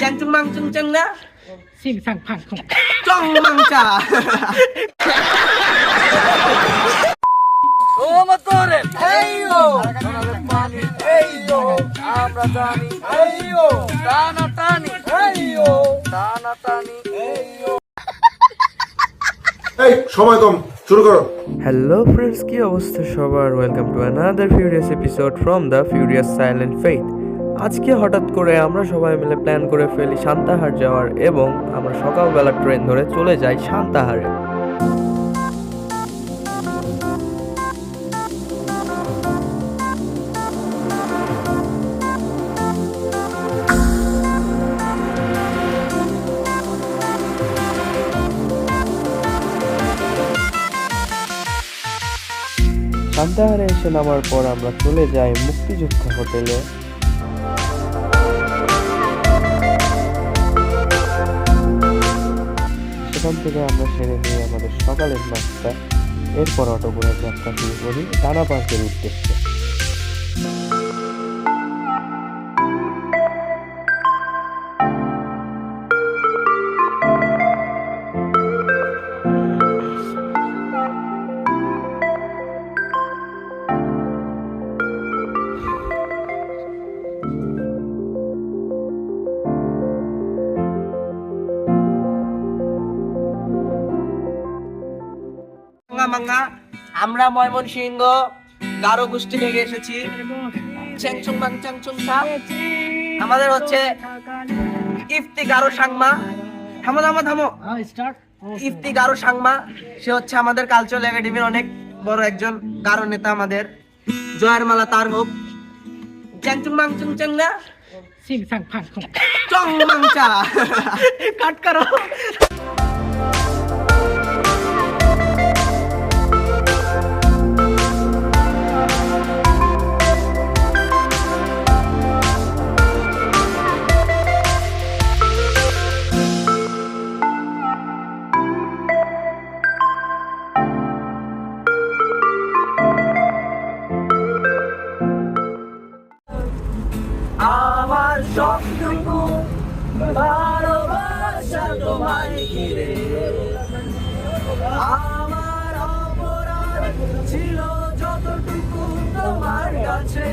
짱충 망충 짱나 심상방송 쩡망자 Tomatore, heyo, pani, heyo, আমরা জানি, heyo, টানা টানি, heyo, টানা টানি, heyo। এই সময় কম, শুরু করো। হ্যালো ফ্রেন্ডস, কি অবস্থা সবার? Welcome to another furious episode from the furious silent faith. আজকে হঠাৎ করে আমরা সবাই মিলে প্ল্যান করে ফেলি সান্তাহার যাওয়ার, এবং আমরা সকালবেলা ট্রেন ধরে চলে যাই সান্তাহারে। সান্তাহারে এসে নামার পর আমরা চলে যাই মুক্তিযোদ্ধা হোটেলে। সেখান থেকে আমরা সেরে নিয়ে আমাদের সকালের নাস্তা, এরপর অটো করে যাত্রা শুরু করি টানা পার্কের উদ্দেশ্যে। আমরা ময়মনসিংহ গারো গোষ্ঠী থেকে এসেছি। চ্যাংচুং মাং চ্যাংচুং সা আমাদের হচ্ছে ইফতি গারো সাংমা। থামো থামো থামো। স্টার্ট ইফতি গারো সাংমা, সে হচ্ছে আমাদের কালচারাল একাডেমির অনেক বড় একজন গারো নেতা। আমাদের জয়ের মালা তার হোক। চ্যাংচুং মাং চুং চ্যাং না 심상방송 쩡망자 কাট করো। আমার সবটুকু ভালোবাসা তোমায় ঘিরে, আমার অপরাধ ছিল যতটুকু তোমার কাছে